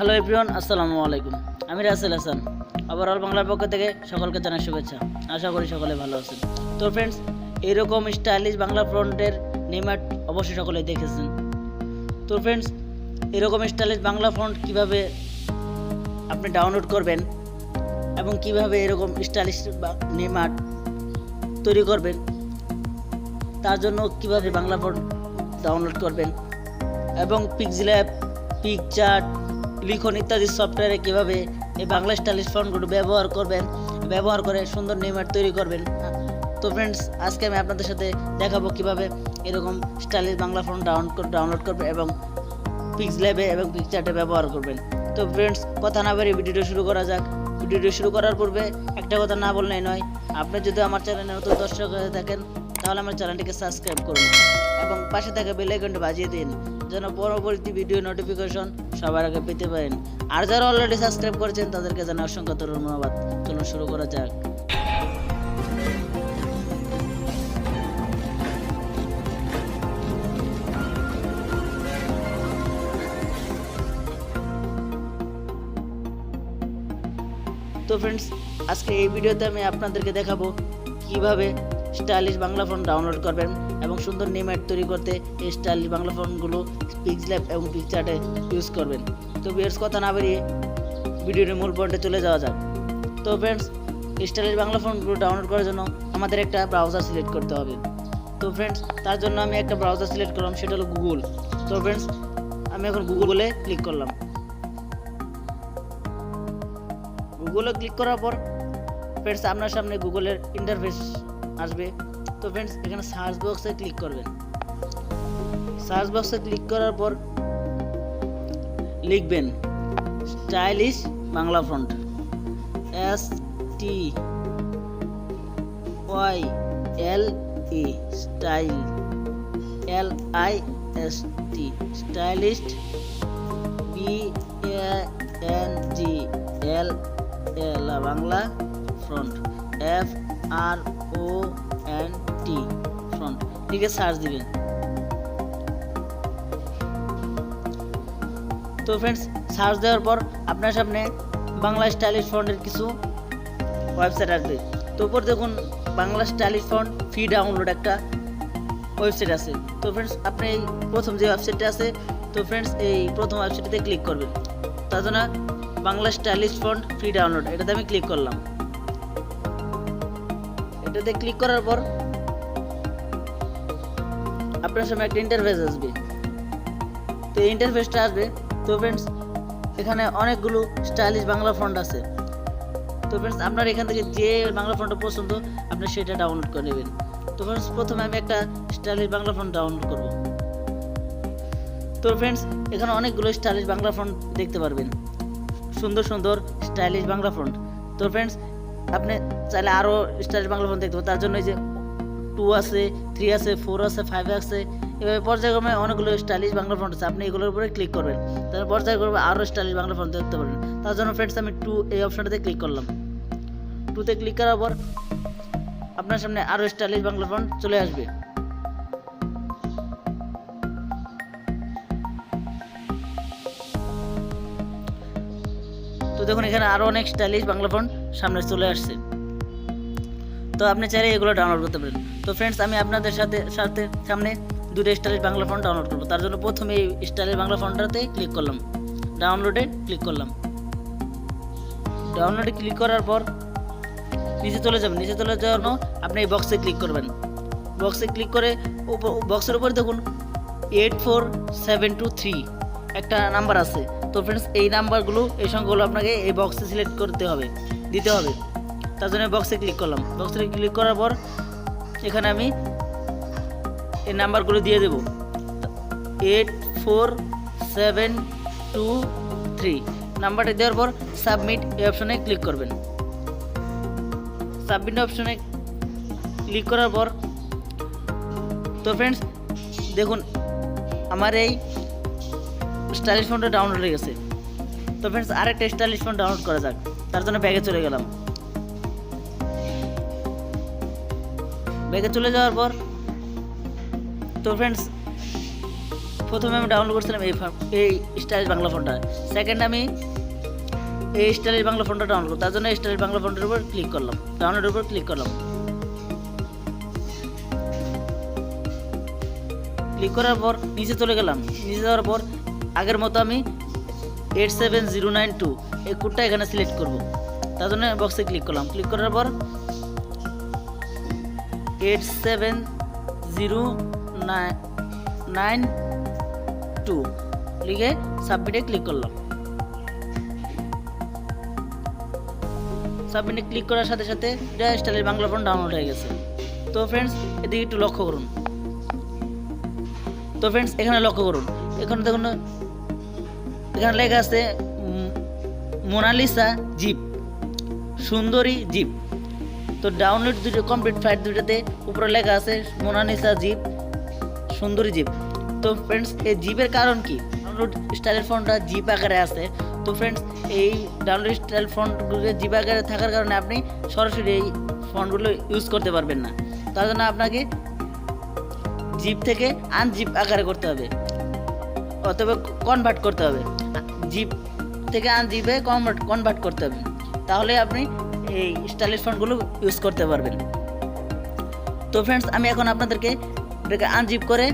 Hello everyone, আসসালামু আলাইকুম। আমি রাসেল হাসান, ওভারঅল বাংলার পক্ষ থেকে সকলকে জানাই শুভেচ্ছা। আশা করি সকলে ভালো আছেন। তো ফ্রেন্ডস, এইরকম স্টাইলিশ বাংলা ফন্টের নেমআর্ট অবশ্যই সকলেই দেখেছেন। তো ফ্রেন্ডস, এরকম স্টাইলিশ বাংলা ফন্ট কিভাবে আপনি ডাউনলোড করবেন এবং কিভাবে এরকম স্টাইলিশ নেমআর্ট তৈরি করবেন, তার জন্য কিভাবে বাংলা ফন্ট ডাউনলোড করবেন এবং পিক্সিল্যাব, পিকচার্ট, লিখন ইত্যাদি সফটওয়্যারে কীভাবে এই বাংলা স্টাইলিশ ফন্টগুলো ব্যবহার করে সুন্দর নেমআর্ট তৈরি করবেন। তো ফ্রেন্ডস, আজকে আমি আপনাদের সাথে দেখাবো কিভাবে এরকম স্টাইলিশ বাংলা ফন্ট ডাউনলোড করবেন এবং পিক্সিল্যাবে এবং পিকচার্টে ব্যবহার করবেন। তো ফ্রেন্ডস, কথা না বাড়িয়ে ভিডিওটি শুরু করা যাক। ভিডিওটি শুরু করার পূর্বে একটা কথা না বললেই নয়, আপনি যদি আমার চ্যানেলে নতুন দর্শক হয়ে থাকেন তাহলে আমার চ্যানেলটিকে সাবস্ক্রাইব করুন এবং পাশে থাকা বেল আইকনটি বাজিয়ে দিন যেন পরবর্তী ভিডিও নোটিফিকেশন সবার আগে পেতে পারেন। আর যারা অলরেডি সাবস্ক্রাইব করেছেন তাদেরকে জানাই অসংখ্য ধন্যবাদ। চলুন শুরু করা যাক। তো ফ্রেন্ডস, আজকে এই ভিডিওতে আমি আপনাদেরকে দেখাবো কিভাবে স্টাইলিশ বাংলা ফন্ট ডাউনলোড করবেন এবং সুন্দর নেমআর্ট তৈরি করতে এই স্টাইলিশ বাংলা ফন্টগুলো পিক্সিল্যাব এবং পিকচার্টে ইউজ করবেন। তো ভিউয়ার্স, কথা না বেরিয়ে ভিডিওর মূল পয়েন্টে চলে যাওয়া যাক। তো ফ্রেন্ডস, স্টাইলিশ বাংলা ফন্টগুলো ডাউনলোড করার জন্য আমাদের একটা ব্রাউজার সিলেক্ট করতে হবে। তো ফ্রেন্ডস, তার জন্য আমি একটা ব্রাউজার সিলেক্ট করলাম, সেটা হলো গুগল। তো ফ্রেন্ডস, আমি এখন গুগলে ক্লিক করলাম। গুগলে ক্লিক করার পর ফ্রেন্ডস, আপনার সামনে গুগলের ইন্টারফেস আসবে। তো ফ্রেন্ডস, এখানে সার্চ বক্সে ক্লিক করবেন। সার্চ বক্সে ক্লিক করার পর লিখবেন stylish Bangla font, STYLE, style, LIST, stylist, BANGL Bangla front, FRONT front, ঠিক আছে, সার্চ দিবেন। তো ফ্রেন্ডস, সার্চ দেওয়ার পর আপনার সামনে বাংলা স্টাইলিশ ফন্টের কিছু ওয়েবসাইট আসবে। তো উপর দেখুন Bangla stylish font free download একটা ওয়েবসাইট আছে। তো ফ্রেন্ডস, আপনি এই প্রথম যে ওয়েবসাইটটা আছে, তো ফ্রেন্ডস এই প্রথম ওয়েবসাইটটিতে ক্লিক করবেন। তার জন্য Bangla stylish font free download, এটাতে আমি ক্লিক করলাম। এটাতে ক্লিক করার পর আপনার সামনে একটা ইন্টারফেস আসবে। তো এই ইন্টারফেসটা আসবে। তো ফ্রেন্ডস, এখানে অনেকগুলো স্টাইলিশ বাংলা ফন্ট আছে। তো ফ্রেন্ডস, আপনার এখান থেকে যে বাংলা ফন্টটা পছন্দ আপনি সেটা ডাউনলোড করে নেবেন। তো ফ্রেন্ডস, প্রথমে আমি একটা স্টাইলিশ বাংলা ফন্ট ডাউনলোড করব। তো ফ্রেন্ডস, এখানে অনেকগুলো স্টাইলিশ বাংলা ফন্ট দেখতে পারবেন, সুন্দর সুন্দর স্টাইলিশ বাংলা ফন্ট। তো ফ্রেন্ডস, আপনি চাইলে আরও স্টাইলিশ বাংলা ফন্ট দেখতে পাবেন। তার জন্য যে 2 আছে, 3 আছে, 4 আছে, 5 আছে, এভাবে পর্যায়ক্রমে অনেকগুলো স্টাইলিশ বাংলা ফন্ট আছে। আপনি এগুলোর উপরে ক্লিক করবেন, তারপর পর্যায়ক্রমে আরও স্টাইলিশ বাংলা ফন্ট দেখতে পারবেন। তার জন্য ফ্রেন্ডস, আমি 2 এই অপশনটাতে ক্লিক করলাম। 2তে ক্লিক করার পর আপনার সামনে আরও স্টাইলিশ বাংলা ফন্ট চলে আসবে। তো দেখুন, এখানে আরও অনেক স্টাইলিশ বাংলা ফন্ট সামনে চলে আসছে। তো আপনি চাইলে এগুলো ডাউনলোড করতে পারেন। তো ফ্রেন্ডস, আমি আপনাদের সাথে সামনে 2টা স্টাইলিশ বাংলা ফন্ট ডাউনলোড করবো। তার জন্য প্রথমে এই স্টাইলিশ বাংলা ফন্টটাতে ক্লিক করলাম, ডাউনলোডে ক্লিক করলাম। ডাউনলোডে ক্লিক করার পর নিচে চলে যাবেন। নিচে চলে যাওয়ার জন্য আপনি এই বক্সে ক্লিক করবেন। বক্সে ক্লিক করে বক্সের উপরে দেখুন 84723 একটা নাম্বার আছে। তো ফ্রেন্ডস, এই নাম্বারগুলো, এই সংখ্যাগুলো আপনাকে এই বক্সে সিলেক্ট দিতে হবে। তার জন্য বক্সে ক্লিক করলাম। বক্সে ক্লিক করার পর এখানে আমি এই নাম্বারগুলো দিয়ে দেব। 84723 নাম্বারটা দেওয়ার পর সাবমিট এই অপশনে ক্লিক করবেন। সাবমিট অপশনে ক্লিক করার পর তো ফ্রেন্ডস, দেখুন আমার এই স্টাইলিশ ফন্টটা ডাউনলোড হয়ে গেছে। তো ফ্রেন্ডস, আরেকটা স্টাইলিশ ফন্ট ডাউনলোড করা যাক। তার জন্য ব্যাগে চলে গেলাম। ব্যাগে চলে যাওয়ার পর তো ফ্রেন্ডস, প্রথমে আমি ডাউনলোড করছিলাম এই স্টাইলিশ বাংলা ফন্টটা, সেকেন্ড আমি এই স্টাইলিশ বাংলা ফন্টটা ডাউনলোড করব, তার জন্য স্টাইলিশ বাংলা ফন্টের উপর ক্লিক করলাম, ডাউনলোডের উপর ক্লিক করলাম। ক্লিক করার পর নিচে চলে গেলাম, নিচে যাওয়ার পর আগের মতো আমি 87092 এই কোডটা এখানে সিলেক্ট করব, তার জন্য বক্সে ক্লিক করলাম। ক্লিক করার পর 87092 লিখে সাবমিটে ক্লিক করলাম। সাবমিটে ক্লিক করার সাথে সাথে এটা স্টাইলিশ বাংলা ফন্ট ডাউনলোড হয়ে গেছে। তো ফ্রেন্ডস এদিকে একটু লক্ষ্য করুন। তো ফ্রেন্ডস এখানে লক্ষ্য করুন, এখানে দেখুন এখানে লেখা আছে মোনালিসা জিপ, সুন্দরী জিপ। তো ডাউনলোড দুটো কমপ্লিট ফাইল দুটোতে উপরে লেখা আছে মোনালিসা জিপ, সুন্দরী জিপ। তো ফ্রেন্ডস এই জিপের কারণ কি? ডাউনলোড স্টাইল ফন্টটা জিপ আকারে আছে। তো ফ্রেন্ডস এই ডাউনলোড স্টাইল ফন্টগুলো জিপ আকারে থাকার কারণে আপনি সরাসরি এই ফন্টগুলো ইউজ করতে পারবেন না, তার জন্য আপনাকে জিপ থেকে আনজিপ আকারে করতে হবে অথবা কনভার্ট করতে হবে, জিপ থেকে আনজিপে কনভার্ট করতে হবে, তাহলে আপনি এই স্টাইলিশ ফন্টগুলো ইউজ করতে পারবেন। তো ফ্রেন্ডস আমি এখন আপনাদেরকে এটাকে আনজিপ করে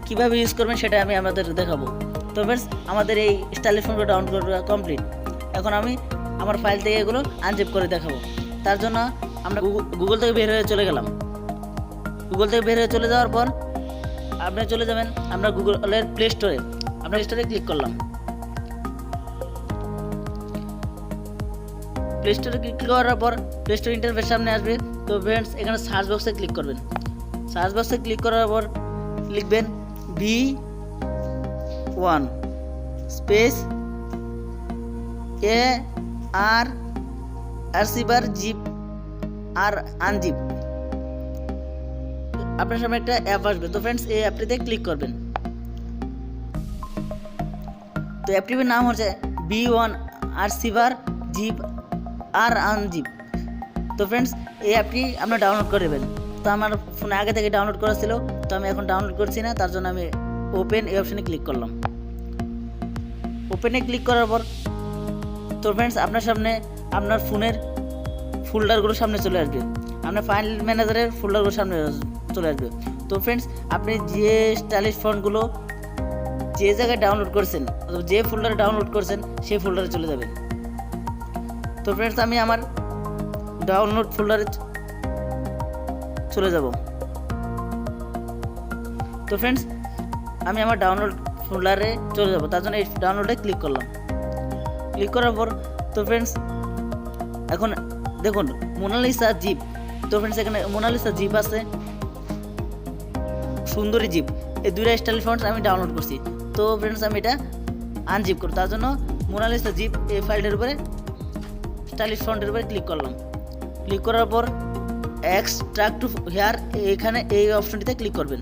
কীভাবে ইউজ করবেন সেটা আমি আপনাদের দেখাবো। তো ফ্রেন্ডস আমাদের এই স্টাইলিশ ফন্টগুলো ডাউনলোড করা কমপ্লিট। এখন আমি আমার ফাইল থেকে এগুলো আনজিপ করে দেখাবো। তার জন্য আমরা গুগল থেকে বের হয়ে চলে গেলাম। গুগল থেকে বের হয়ে চলে যাওয়ার পর আপনি চলে যাবেন আমরা গুগলের প্লে স্টোরে, আমরা প্লে স্টোরে ক্লিক করলাম। প্লে স্টোরে ক্লিক করার পর প্লে স্টোর ইন্টারফেস সামনে আসবে। তো ফ্রেন্ডস এখানে সার্চ বক্সে ক্লিক করবেন। সার্চ বক্সে ক্লিক করার পর লিখবেন V1 স্পেস AR আরসিবার জিপ আর আনজিপ। আপনার সামনে একটা অ্যাপ আসবে। তো ফ্রেন্ডস এই অ্যাপটিতে ক্লিক করবেন। তো অ্যাপটির নাম হচ্ছে V1 আরসিবার জিপ আর আনজিপ। তো ফ্রেন্ডস এই অ্যাপটি আপনারা ডাউনলোড করে নেবেন। তো আমার ফোনে আগে থেকে ডাউনলোড করা ছিল, তো আমি এখন ডাউনলোড করছি না, তার জন্য আমি ওপেন এই অপশানে ক্লিক করলাম। ওপেনে ক্লিক করার পর তো ফ্রেন্ডস আপনার সামনে আপনার ফোনের ফোল্ডারগুলো সামনে চলে আসবে, আপনার ফাইল ম্যানেজারের ফোল্ডারগুলো সামনে চলে আসবে। তো ফ্রেন্ডস আপনি যে স্টাইলিশ ফন্টগুলো যে জায়গায় ডাউনলোড করছেন অথবা যে ফোল্ডারে ডাউনলোড করছেন সেই ফোল্ডারে চলে যাবেন। তো ফ্রেন্ডস আমি আমার ডাউনলোড ফোল্ডারে চলে যাব। তো ফ্রেন্ডস আমি আমার ডাউনলোড ফোল্ডারে চলে যাব, তার জন্য এই ডাউনলোডে ক্লিক করলাম। ক্লিক করার পর তো ফ্রেন্ডস এখন দেখুন মোনালিসা জিপ। তো ফ্রেন্ডস এখানে মোনালিসা জিপ আছে, সুন্দরী জিপ, এই দুইটা স্টাইল ফন্টস আমি ডাউনলোড করছি। তো ফ্রেন্ডস আমি এটা আনজিপ করব, তার জন্য মোনালিসা জিপ এই ফাইলটার উপরে স্টাইলিশ ফন্টের উপরে ক্লিক করলাম। ক্লিক করার পর এক্সট্রাক্ট টু হেয়ার এখানে এই অপশনটিতে ক্লিক করবেন।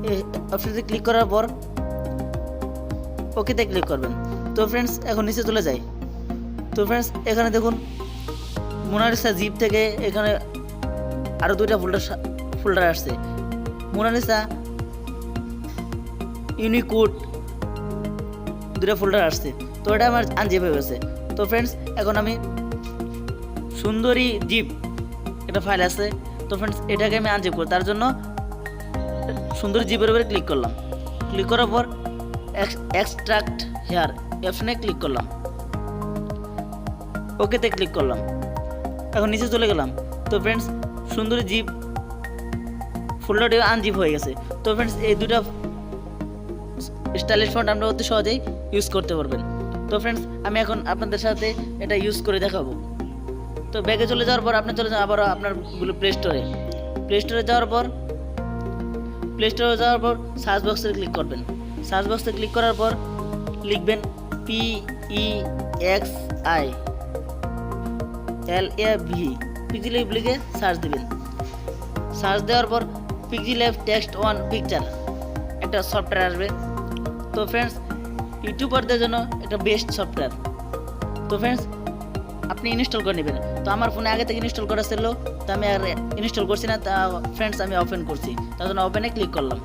এই অপশনটিতে ক্লিক করার পর ওকেতে ক্লিক করবেন। তো ফ্রেন্ডস এখন নিচে চলে যাই। তো ফ্রেন্ডস এখানে দেখুন মোনালিসা জিপ থেকে এখানে আরও দুইটা ফোল্ডার আসছে, মোনালিসা ইউনিকোড দুইটা ফোল্ডার আসছে। তো এটা আমার আনজিপ হয়ে গেছে। তো ফ্রেন্ডস এখন আমি সুন্দরী জিপ একটা ফাইল আছে। তো ফ্রেন্ডস এটাকে আমি আনজিপ করি, তার জন্য সুন্দরী জিপের উপরে ক্লিক করলাম। ক্লিক করার পর এক্সট্রাক্ট হেয়ার অপশনে ক্লিক করলাম, ওকেতে ক্লিক করলাম। এখন নিচে চলে গেলাম। তো ফ্রেন্ডস সুন্দরী জিপ ফোল্ডারটি আনজিপ হয়ে গেছে। তো ফ্রেন্ডস এই দুটা স্টাইলিশ ফন্ট আমরা অতি সহজেই ইউজ করতে পারবেন। তো ফ্রেন্ডস আমি এখন আপনাদের সাথে এটা ইউজ করে দেখাবো। তো ব্যাগে চলে যাওয়ার পর আপনি চলে যান আবার আপনার প্লে স্টোরে। প্লে স্টোরে যাওয়ার পর সার্চ বক্সে ক্লিক করবেন। সার্চ বক্সে ক্লিক করার পর লিখবেন PEXILAB পিক্সিল্যাব লিখে সার্চ দিবেন। সার্চ দেওয়ার পর পিক্সিল্যাব টেক্সট 1 পিকচার একটা সফটওয়্যার আসবে। তো ফ্রেন্ডস ইউটিউবারদের জন্য একটা বেস্ট সফটওয়্যার। তো ফ্রেন্ডস আপনি ইনস্টল করে নেবেন। তো আমার ফোনে আগে থেকে ইনস্টল করা ছিল, তো আমি আর ইনস্টল করছি না। তা ফ্রেন্ডস আমি ওপেন করছি, তার জন্য ওপেনে ক্লিক করলাম।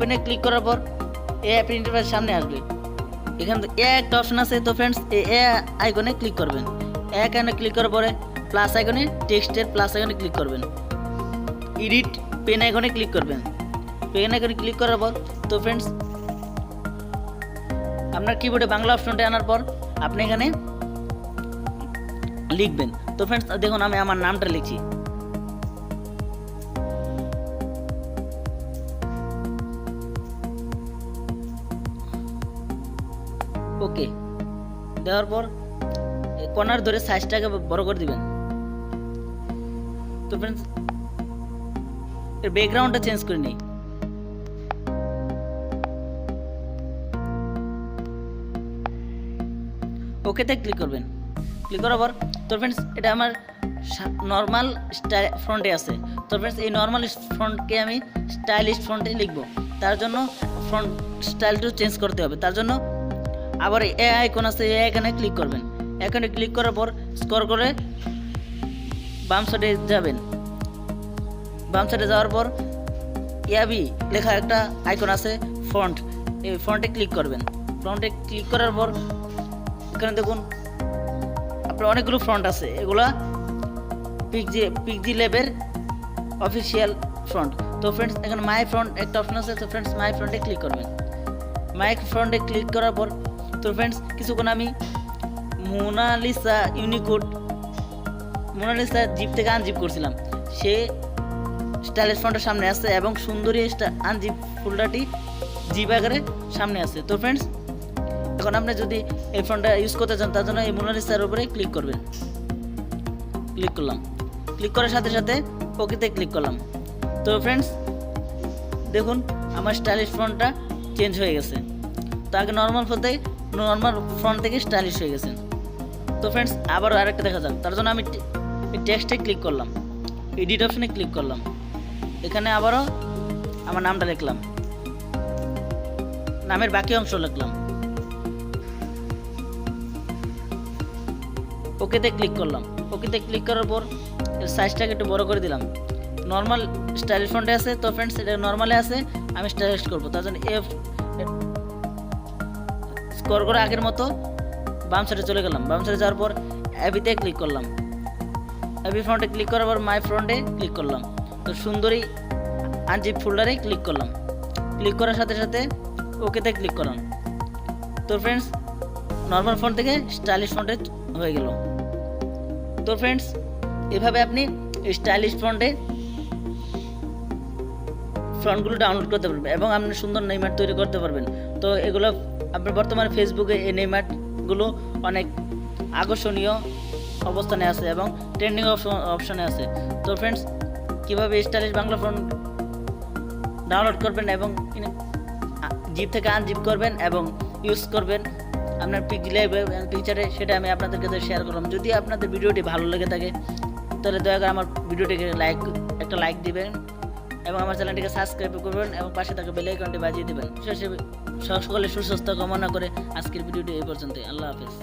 ওপেনে ক্লিক করার পর এই অ্যাপ ইন্টারফেস সামনে আসবে। এখানে একটা অপশন আছে, তো ফ্রেন্ডস এই আইকনে ক্লিক করবেন। আইকনে ক্লিক করার পরে প্লাস আইকনে, টেক্সটের প্লাস আইকনে ক্লিক করবেন। এডিট পেন আইকনে ক্লিক করবেন। পেন আইকনে ক্লিক করার পর তো ফ্রেন্ডস আপনার কিবোর্ডে বাংলা অপশনটা আনার পর আপনি এখানে লিখবেন। তো ফ্রেন্ডস দেখুন আমি আমার নামটা লিখছি। ওকে দেওয়ার পর কর্নার ধরে সাইজটাকে বড় করে দিবেন। তো ফ্রেন্ডস এর ব্যাকগ্রাউন্ডটা চেঞ্জ করে নেই। ওকেতে ক্লিক করবেন। ক্লিক করার পর তো ফ্রেন্ডস এটা আমার নর্মাল ফ্রন্টে আছে। তো ফ্রেন্ডস এই নর্মাল ফ্রন্টকে আমি স্টাইলিশ ফ্রন্টে লিখব। তার জন্য ফ্রন্ট স্টাইলটা চেঞ্জ করতে হবে। তার জন্য আবার এ আইকন আছে, এই আইকনে ক্লিক করবেন। এখানে ক্লিক করার পর স্ক্রল করে বাম সাইডে যাবেন। বাম সাইডে যাওয়ার পর ইয়াবি লেখা একটা আইকন আছে ফন্ট, এই ফন্টে ক্লিক করবেন। ফন্টে ক্লিক করার পর এখানে দেখুন আপনার অনেকগুলো ফন্ট আছে, এগুলা পিক্সিল্যাবের অফিসিয়াল ফন্ট। তো ফ্রেন্ডস এখানে মাই ফন্ট একটা অপশন আছে। তো ফ্রেন্ডস মাই ফন্টে ক্লিক করবেন। মাই ফন্টে ক্লিক করার পর তো ফ্রেন্ডস কিছুক্ষণ আমি মোনালিসা ইউনিকোড মোনালিসা জিপ থেকে আনজিপ করছিলাম, সে স্টাইলিশ ফন্টের সামনে আছে এবং সুন্দরী আনজিপ ফোল্ডারটি জিপ আকারে সামনে আছে। তো ফ্রেন্ডস এখন আপনি যদি এই ফন্টটা ইউজ করতে চান তার জন্য এই মোনালিসার উপরে ক্লিক করবেন। ক্লিক করলাম। ক্লিক করার সাথে সাথে ওকেতে ক্লিক করলাম। তো ফ্রেন্ডস দেখুন আমার স্টাইলিশ ফন্টটা চেঞ্জ হয়ে গেছে। তো আগে নর্মাল ফন্ট থেকে স্টাইলিশ হয়ে গেছে। তো ফ্রেন্ডস আবারও আরেকটা দেখা যাক, তার জন্য আমি টেক্সটে ক্লিক করলাম, এডিট অপশনে ক্লিক করলাম। এখানে আবারও আমার নামটা লিখলাম, নামের বাকি অংশ লিখলাম। ওকেতে ক্লিক করলাম। ওকেতে ক্লিক করার পর এর সাইজটাকে একটু বড় করে দিলাম। নর্মাল স্টাইলিশ ফন্টে আছে, তো ফ্রেন্ডস এটা নর্মালে আছে, আমি স্টাইলিশ করব। তার জন্য স্ক্রল করে আগের মতো বাম সাইডে চলে গেলাম। বাম সাইডে যাওয়ার পর অ্যাবিতে ক্লিক করলাম। অ্যাবি ফ্রন্টে ক্লিক করার পর মাই ফ্রন্টে ক্লিক করলাম। তো সুন্দরী আনজিপ ফোল্ডারে ক্লিক করলাম। ক্লিক করার সাথে সাথে ওকেতে ক্লিক করলাম। তো ফ্রেন্ডস নর্মাল ফন্ট থেকে স্টাইলিশ ফন্টে হয়ে গেল। তো ফ্রেন্ডস এভাবে আপনি স্টাইলিশ ফন্টগুলো ডাউনলোড করতে পারবেন এবং আপনি সুন্দর নেইমার তৈরি করতে পারবেন। তো এগুলো আপনার বর্তমানে ফেসবুকে এই নেইমারগুলো অনেক আকর্ষণীয় অবস্থানে আছে এবং ট্রেন্ডিং অপশনে আছে। তো ফ্রেন্ডস কীভাবে স্টাইলিশ বাংলা ফন্ট ডাউনলোড করবেন এবং জিপ থেকে আনজিপ করবেন এবং ইউজ করবেন আপনার পিকচারে, সেটা আমি আপনাদের কাছে শেয়ার করলাম। যদি আপনাদের ভিডিওটি ভালো লেগে থাকে তাহলে দয়া করে আমার ভিডিওটিকে একটা লাইক দিবেন এবং আমার চ্যানেলটিকে সাবস্ক্রাইব করবেন এবং পাশে থাকা বেল আইকনটি বাজিয়ে দেবেন। সকলে সুস্বাস্থ্য কামনা করে আজকের ভিডিওটি এই পর্যন্তই। আল্লাহ হাফেজ।